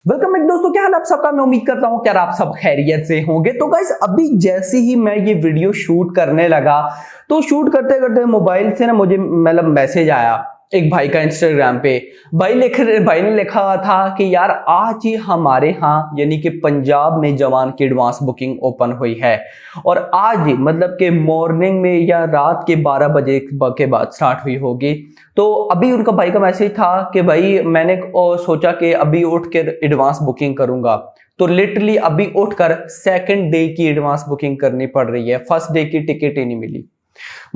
Welcome back दोस्तों, क्या हाल आप सबका। मैं उम्मीद करता हूं कि आप सब खैरियत से होंगे। तो गाइस अभी जैसे ही मैं ये वीडियो शूट करने लगा तो शूट करते करते मोबाइल से ना मुझे मतलब मैसेज आया एक भाई का इंस्टाग्राम पे। भाई ने लिखा था कि यार आज ही हमारे यहाँ यानी कि पंजाब में जवान की एडवांस बुकिंग ओपन हुई है और आज मतलब कि मॉर्निंग में या रात के 12 बजे के बाद स्टार्ट हुई होगी। तो अभी उनका भाई का मैसेज था कि भाई मैंने सोचा कि अभी उठ कर एडवांस बुकिंग करूंगा। तो लिटरली अभी उठकर सेकंड डे की एडवांस बुकिंग करनी पड़ रही है, फर्स्ट डे की टिकट ही नहीं मिली।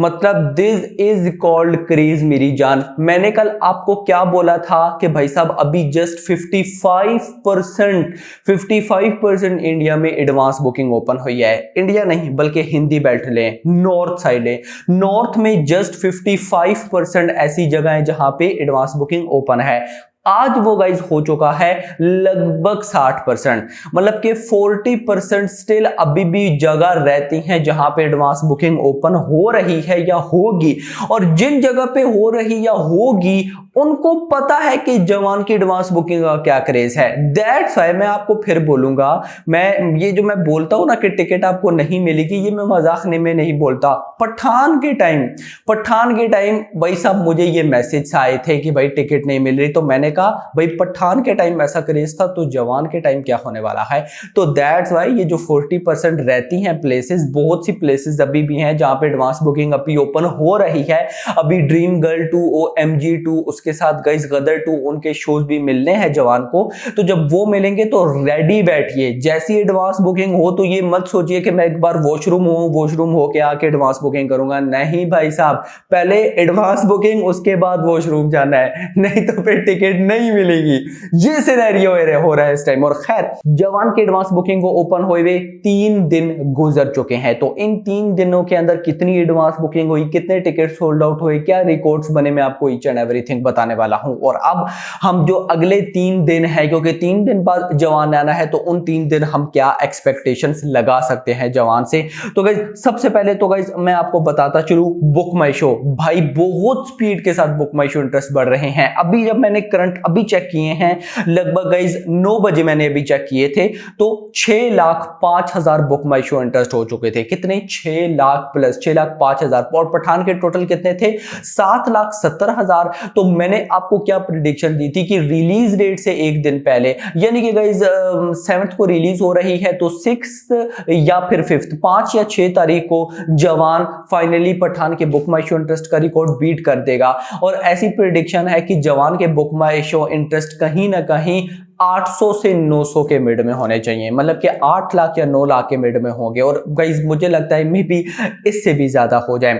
मतलब दिस इज कॉल्ड क्रेज मेरी जान। मैंने कल आपको क्या बोला था कि भाई साहब अभी जस्ट 55% इंडिया में एडवांस बुकिंग ओपन हुई है। इंडिया नहीं बल्कि हिंदी बेल्ट लें, नॉर्थ साइड है, नॉर्थ में जस्ट 55% ऐसी जगह है जहां पे एडवांस बुकिंग ओपन है। आज वो गाइज हो चुका है लगभग 60%, मतलब कि 40% स्टिल अभी भी जगह रहती हैं जहां पे एडवांस बुकिंग ओपन हो रही है या होगी। और जिन जगह पे हो रही या होगी उनको पता है कि जवान की एडवांस बुकिंग का क्या क्रेज है। दैट्स व्हाई मैं आपको फिर बोलूंगा, मैं ये जो मैं बोलता हूं ना कि टिकट आपको नहीं मिलेगी, ये मैं मजाक में नहीं बोलता। पठान के टाइम भाई साहब मुझे ये मैसेज आए थे कि भाई टिकट नहीं मिल रही। तो मैंने कहा भाई पठान के टाइम ऐसा क्रेज था तो जवान के टाइम क्या होने वाला है। तो दैट्स व्हाई ये जो 40% रहती हैं प्लेसेस, बहुत सी प्लेसेस अभी भी हैं जहां पे एडवांस बुकिंग अभी ओपन हो रही है। अभी ड्रीम गर्ल 2, OMG 2, उसके साथ गाइस गदर 2, उनके शोज भी मिलने हैं जवान को। तो जब वो मिलेंगे तो रेडी बैठिए। जैसी एडवांस बुकिंग हो तो ये मत सोचिए कि मैं एक बार वॉशरूम हो के आके एडवांस बुकिंग करूंगा। नहीं भाई साहब, पहले एडवांस बुकिंग उसके बाद वॉशरूम जाना है, नहीं तो फिर टिकट नहीं मिलेगी। ये सिनेरियो हो रहा है इस टाइम। और खैर जवान की एडवांस बुकिंग को ओपन हुए 3 दिन गुजर चुके हैं। तो इन 3 दिनों के अंदर कितनी एडवांस बुकिंग हुई, कितने टिकट सोल्ड आउट हुए, क्या रिकॉर्ड्स बने, मैं आपको ईच एंड एवरीथिंग बताने वाला हूं। और अब हम जो अगले 3 दिन है, क्योंकि 3 दिन बाद जवान आना है, तो उन 3 दिन हम क्या एक्सपेक्टेशंस लगा सकते हैं जवान से। तो गाइस सबसे पहले तो गाइस मैं आपको बताता चलूं, बुक माई शो भाई बहुत स्पीड के साथ बुक माई शो इंटरेस्ट बढ़ रहे हैं। अभी जब मैंने करंट अभी चेक किए हैं, लगभग गाइस 9 बजे मैंने अभी चेक किए थे, तो 6,05,000 बुक माई शो इंटरेस्ट हो चुके थे। कितने? 6 लाख प्लस, 6,05,000। और पठान के टोटल कितने थे? 7,70,000। तो मैंने आपको क्या प्रिडिक्शन दी थी कि रिलीज डेट से एक दिन पहले, यानी कि गाइस 7th को रिलीज हो रही है, तो 6th या फिर 5th, 5 या 6 तारीख को जवान फाइनली पठान के बुक माई शो इंटरेस्ट का रिकॉर्ड बीट कर देगा। और ऐसी प्रिडिक्शन है कि जवान के बुक माई शो इंटरेस्ट कहीं ना कहीं 800 से 900 के मिड में होने चाहिए, मतलब कि 8 लाख या 9 लाख के मिड में होंगे। और गाइस मुझे लगता है मे बी इससे भी ज्यादा हो जाए।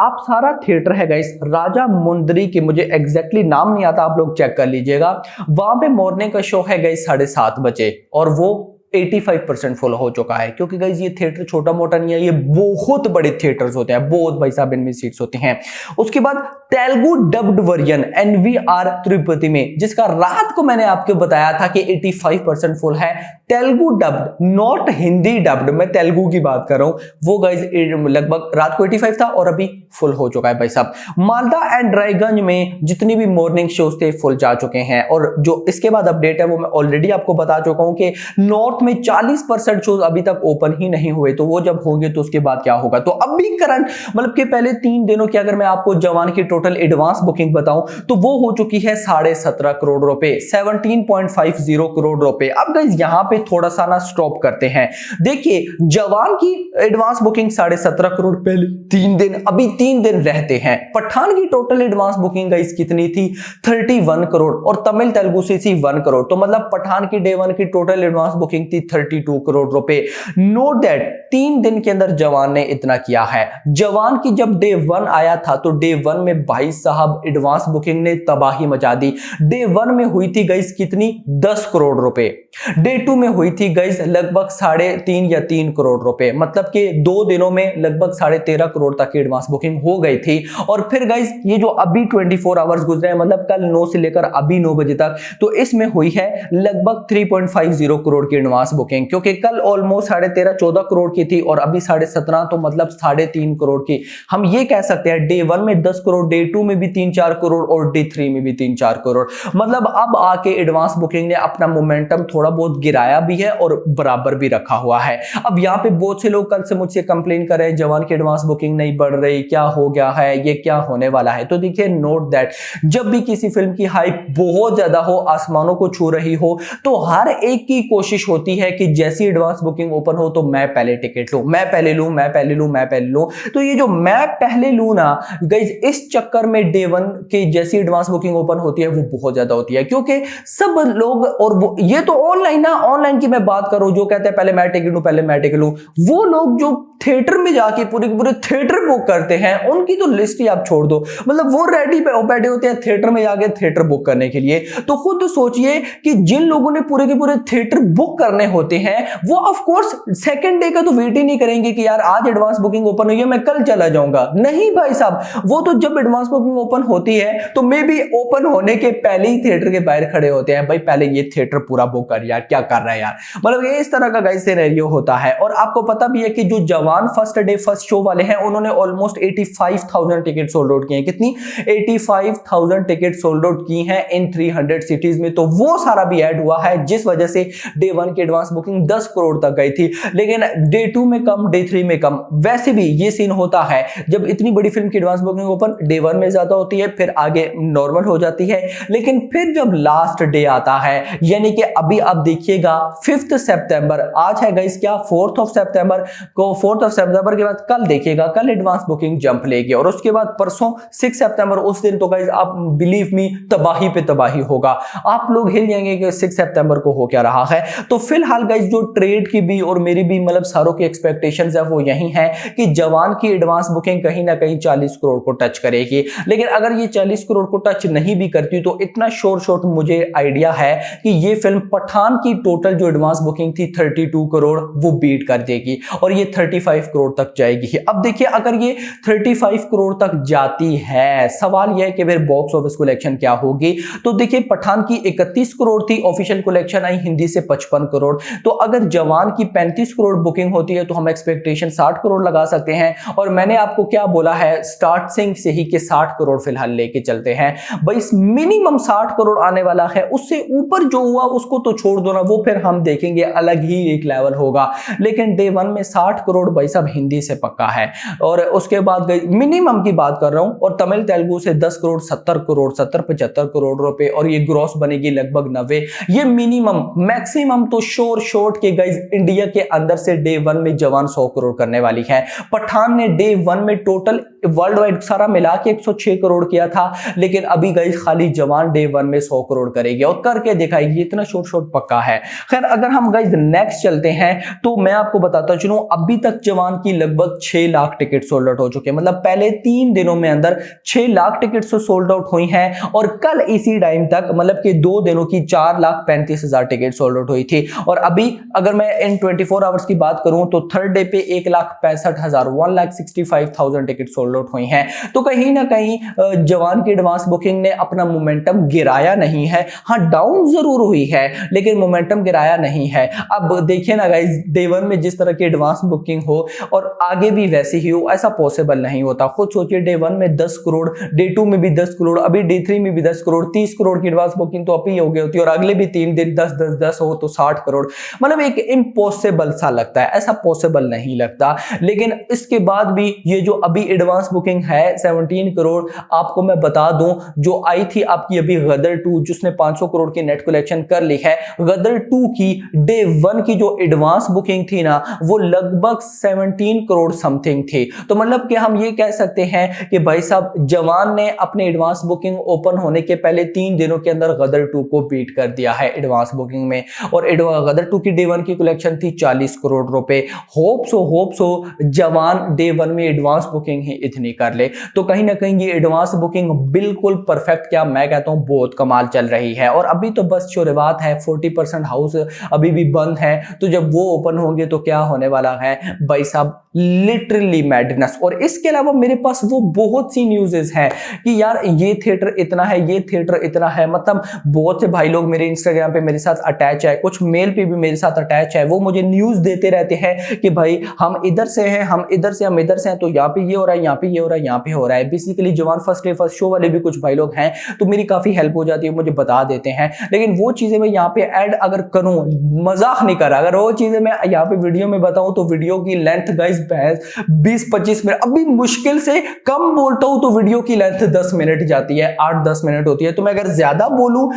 आप सारा थिएटर है गाइस राजा मुंदरी के, मुझे एग्जैक्टली नाम नहीं आता, आप लोग चेक कर लीजिएगा। वहां पे मॉर्निंग का शो है गाइस 7:30 बजे और वो 85% फुल हो चुका है। क्योंकि गाइस ये थिएटर छोटा मोटा नहीं है, ये बहुत बड़े थिएटर्स होते हैं, बहुत भाई साहब इनमें सीट्स होती हैं। उसके बाद Telugu dubbed version NVR Tirupati में, जिसका रात को मैंने आपको बताया था कि 85% फुल है। Telugu dubbed, not Hindi dubbed, मैं तेलुगु की बात कर रहा हूं। वो गाइस लगभग रात को 85 था और अभी फुल हो चुका है भाई साहब। मालदा एंड रायगंज में जितनी भी मॉर्निंग शोज थे फुल जा चुके हैं। और जो इसके बाद अपडेट है वो मैं ऑलरेडी आपको बता चुका हूं कि नॉर्थ में 40% शोज अभी तक ओपन ही नहीं हुए, तो वो जब होंगे तो उसके बाद क्या होगा। तो अभी करंट मतलब कि पहले 3 दिनों की अगर मैं आपको जवान की टोटल एडवांस बुकिंग बताऊं तो वो हो चुकी है 17.5 करोड़ रुपए, 17.50 करोड़ रुपए। अब गाइस यहां पे थोड़ा सा ना स्टॉप करते हैं। देखिए जवान की एडवांस बुकिंग 17.5 करोड़ पहले 3 दिन, अभी 3 दिन रहते हैं। पठान की टोटल एडवांस बुकिंग गाइस कितनी थी? 31 करोड़ और तमिल तेलुगु सीसी 1 करोड़। तो मतलब पठान की डे 1 की टोटल एडवांस बुकिंग थी 32 करोड़ रुपए। नोट दैट 3 दिन के अंदर जवान ने इतना किया है। जवान की जब डे 1 आया था तो डे 1 में भाई साहब एडवांस बुकिंग ने तबाही मचा दी। डे 1 में हुई थी गाइस कितनी? 10 करोड़ रुपए। डे 2 में हुई थी गाइस लगभग 3.5 या 3 करोड़ रुपए, मतलब कि 2 दिनों में लगभग 13.5 करोड़ तक की एडवांस बुकिंग हो गई थी। और फिर गाइस ये जो अभी 24 आवर्स गुजरे हैं, मतलब कल 9 से लेकर अभी 9 बजे तक, तो इसमें हुई है लगभग 3.50 करोड़ की एडवांस बुकिंग, क्योंकि कल ऑलमोस्ट 13.5 14 करोड़ की की थी और अभी 17.5, तो मतलब 3.5 करोड़ की। हम ये कह सकते हैं डे 1 में 10 करोड़, डे 2 में भी 3-4 करोड़ और डे 3 में भी 3-4 करोड़। मतलब अब आके एडवांस बुकिंग ने अपना मोमेंटम थोड़ा बहुत गिराया भी है और बराबर भी रखा हुआ है। अब यहाँ पे बहुत से लोग कल से मुझसे कंप्लेन कर रहे हैं जवान की एडवांस बुकिंग नहीं बढ़ रही, क्या हो गया है, ये क्या होने वाला है। तो देखिए, नोट दैट जब भी किसी फिल्म की हाइप बहुत ज्यादा हो, आसमानों को छू रही हो, तो हर एक की कोशिश होती है कि जैसी एडवांस बुकिंग ओपन हो तो मैं पहले टिकट लूं, मैं पहले लूं, मैं पहले लूं, मैं पहले लूं। तो ये जो मैं पहले लूं ना गाइस, इस चक्कर में डे 1 की जैसी एडवांस बुकिंग ओपन होती है वो बहुत ज्यादा होती है, क्योंकि सब लोग, और वो ये तो ऑनलाइन ना, ऑनलाइन की मैं बात करूं, जो कहते हैं पहले मैं टिकट लूं, पहले मैं टिकट लूं, वो लोग जो थिएटर में जाके पूरे पूरे थिएटर बुक करते हैं, उनकी तो लिस्ट ही आप छोड़ दो। मतलब वो रेडी पे बैठे होते हैं थिएटर में जाके थिएटर बुक करने के लिए। तो खुद सोचिए कि जिन लोगों ने पूरे के पूरे थिएटर बुक करने होते हैं, वो ऑफ कोर्स सेकंड डे का तो वेट ही नहीं करेंगे कि यार आज एडवांस बुकिंग ओपन हुई है, मैं कल चला जाऊंगा। नहीं भाई साहब, वो तो जब एडवांस बुकिंग ओपन होती है तो मे बी ओपन होने के पहले ही थिएटर के बाहर खड़े होते हैं, भाई पहले ये थिएटर पूरा बुक कर यार, क्या कर रहा है यार। मतलब ये इस तरह का गाइस सिनेरियो होता है। और आपको पता भी है कि जो जवान फर्स्ट डे फर्स्ट शो वाले हैं, उन्होंने ऑलमोस्ट 85,000 टिकट सोल्ड आउट किए हैं। कितनी? 85,000 टिकट सोल्ड आउट की हैं इन 300 सिटीज में। तो वो सारा भी ऐड हुआ है, जिस वजह से डे 1 की एडवांस बुकिंग 10 करोड़ तक गई थी। लेकिन डे 2 में कम, डे 3 में कम। वैसे भी ये सीन होता है जब इतनी बड़ी फिल्म की एडवांस बुकिंग ओपन डे 1 में ज्यादा होती है, फिर आगे नॉर्मल हो जाती है। लेकिन फिर जब लास्ट डे आता है, यानी कि अभी आप देखिएगा 5 सितंबर, आज है गाइस क्या, 4 सितंबर को, 4 सितंबर के बाद कल देखिएगा, कल एडवांस बुकिंग जंप लेगी। और उसके बाद परसों 6 सितंबर, उस दिन तो गाइस आप बिलीव मी तबाही पे तबाही होगा। आप लोग हिल जाएंगे कि 6 सितंबर को हो क्या रहा है। तो फिलहाल गाइस जो ट्रेड की भी और मेरी भी मतलब सारों की एक्सपेक्टेशंस है वो यही है कि जवान की एडवांस बुकिंग कहीं ना कहीं 40 करोड़ को टच करेगी। लेकिन अगर ये 40 करोड़ को टच नहीं भी करती तो इतना शॉर्ट मुझे आइडिया है कि ये फिल्म पठान की टोटल जो एडवांस बुकिंग थी 32 करोड़ वो बीट कर देगी और ये 35 करोड़ तक जाएगी। अब देखिए, अगर ये 35 करोड़ तक जाती है, सवाल यह है कि फिर बॉक्स ऑफिस कलेक्शन क्या होगी। तो देखिए, पठान की 31 करोड़ थी, ऑफिशियल कलेक्शन आई हिंदी से 55 करोड़। तो अगर जवान की 35 करोड़ बुकिंग होती है तो हम एक्सपेक्टेशन 60 करोड़ लगा सकते हैं। और मैंने आपको क्या बोला है स्टार्टिंग से ही कि 60 करोड़ फिलहाल लेके चलते हैं भाई, मिनिमम 60 करोड़ आने वाला है। उससे ऊपर जो हुआ उसको तो छोड़ दो ना, वो फिर हम देखेंगे, अलग ही एक लेवल होगा। लेकिन डे 1 में 60 करोड़ भाई साहब हिंदी से पक्का है। और उसके बाद मिनिमम की बात कर रहा हूं, और तमिल तेलुगु से 10 करोड़, 70 करोड़, 70-75 करोड़ रुपए, और ये ग्रॉस बनेगी लगभग 90। ये मिनिमम, मैक्सिमम तो शोर्ट के गाइस इंडिया के अंदर से डे 1 में जवान 100 करोड़ करने वाली है। पठान ने डे 1 में टोटल वर्ल्ड वाइड सारा मिला के 106 करोड़ किया था, लेकिन अभी गाइस खाली जवान डे 1 में 100 करोड़ करेगी और करके दिखाएगी। इतना शोर्ट पक्का है। खैर, अगर हम गाइस नेक्स्ट चलते हैं तो मैं आपको बताता चलूं, अभी तक जवान की लगभग 6 लाख टिकट सोल्ड आउट हो चुके हैं। मतलब पहले 3 दिनों में अंदर 6 लाख टिकट सोल्ड आउट हुई हैं, और कल इसी टाइम तक मतलब कि 2 दिनों की 4,35,000 टिकट सोल्ड आउट हुई थी। और अभी अगर मैं इन 24 आवर्स की बात करूं तो थर्ड डे पे 1,65,000 1,65,000 टिकट सोल्ड आउट हुई हैं। तो कहीं ना कहीं जवान की एडवांस बुकिंग ने अपना मोमेंटम गिराया नहीं है। हाँ, डाउन जरूर हुई है लेकिन मोमेंटम गिराया नहीं है। अब देखिए ना गाइस, डे 1 में जिस तरह की एडवांस बुकिंग हो और आगे भी वैसे ही हो, ऐसा पॉसिबल नहीं होता। खुद सोचिए, डे 1 में 10 करोड़, डे 2 में भी 10 करोड़, अभी डे 3 में भी 10 करोड़, 30 करोड़ की एडवांस बुकिंग तो अभी हो गई होती है, और अगले भी 3 दिन 10 हो तो 60 करोड़। मतलब एक इम्पॉसिबल सा लगता है, ऐसा पॉसिबल नहीं लगता। लेकिन इसके बाद भी ये जो अभी एडवांस बुकिंग है 17 करोड़, आपको मैं बता दूं, जो आई थी आपकी अभी गदर 2 जिसने 500 करोड़ की नेट कलेक्शन कर ली है, गदर 2 की डे 1 की जो एडवांस बुकिंग थी ना, वो लगभग 17 करोड़ समथिंग थी। तो मतलब कि हम ये कह सकते हैं कि भाई साहब जवान ने अपने एडवांस बुकिंग ओपन होने के पहले 3 दिनों के अंदर गदर 2 को बीट कर दिया है एडवांस बुकिंग में। और गदर 2 की डे 1 की कलेक्शन थी 40 करोड़ रुपए। होप सो जवान डे 1 में एडवांस बुकिंग ही इतनी कर ले। तो कहीं ना कहीं ये एडवांस बुकिंग बिल्कुल परफेक्ट, क्या मैं कहता हूं, बहुत कमाल चल रही है। और अभी तो बस शुरुआत है, 40% हाउस अभी भी बंद है। तो जब वो ओपन होंगे तो क्या होने वाला है भाई साहब, लिटरली मैडनेस। और इसके अलावा मेरे पास वो बहुत सी न्यूज़ेस हैं कि यार ये थिएटर इतना है, ये थिएटर इतना है। मतलब बहुत से भाई लोग मेरे इंस्टाग्राम पे मेरे साथ अटैच है, कुछ मेल पे भी मेरे साथ अटैच है, वो मुझे न्यूज़ देते रहते हैं कि भाई हम इधर से हैं, हम इधर से, हम इधर से हैं, तो यहाँ पे ये हो रहा है, यहाँ पे ये हो रहा है, यहाँ पे हो रहा है। बेसिकली जवान फर्स्ट डे फर्स्ट शो वाले भी कुछ भाई लोग हैं, तो मेरी काफी हेल्प हो जाती है, मुझे बता देते हैं। लेकिन वो चीजें मैं यहाँ पे ऐड अगर करूं, मजाक नहीं कर रहा, अगर वो चीजें मैं यहाँ पे वीडियो में बताऊं तो वीडियो की लेंथ गाइस 20-25 मिनट, अभी मुश्किल से कम बोलता हूं तो वीडियो की लेंथ 10 मिनट जाती है, 8-10 मिनट होती है। तो मैं अगर ज्यादा बोलूं,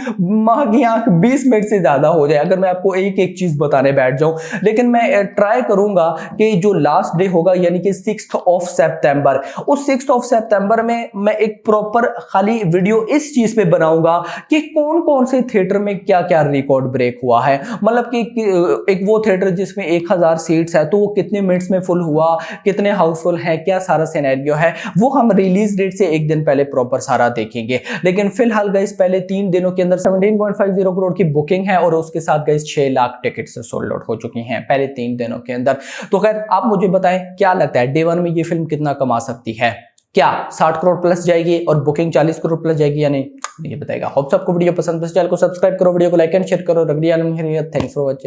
मां की आंख 20 मिनट से ज्यादा हो जाए अगर मैं आपको एक एक चीज बताने बैठ जाऊं। लेकिन मैं ट्राई करूंगा कि जो लास्ट डे होगा यानी कि 6th ऑफ सितंबर, उस 6th ऑफ सितंबर में मैं एक प्रॉपर खाली वीडियो इस चीज पे बनाऊंगा कि कौन कौन से थिएटर में क्या क्या रिकॉर्ड ब्रेक हुआ है। मतलब कि एक वो थिएटर जिसमें 1000 सीट्स है तो वो कितने मिनट्स में फुल हुआ, कितने हाउसफुल है, क्या सारा सिनेरियो है, वो हम रिलीज डेट से एक दिन पहले प्रॉपर सारा देखेंगे। लेकिन फिलहाल गाइस पहले 3 दिनों के अंदर 17.50 करोड़ की बुकिंग है और उसके साथ गाइस 6 लाख टिकट से सोल्ड आउट हो चुकी हैं पहले 3 दिनों के अंदर। तो खैर आप मुझे बताएं क्या लगता है डे 1 में ये फिल्म कितना कमा सकती है? क्या 60 करोड़ प्लस जाएगी और बुकिंग 40 करोड़ प्लस जाएगी या नहीं, ये बताएगा। होप्स आपको वीडियो पसंद, चैनल को सब्सक्राइब करो, वीडियो को लाइक एंड शेयर करो। Thanks for watching.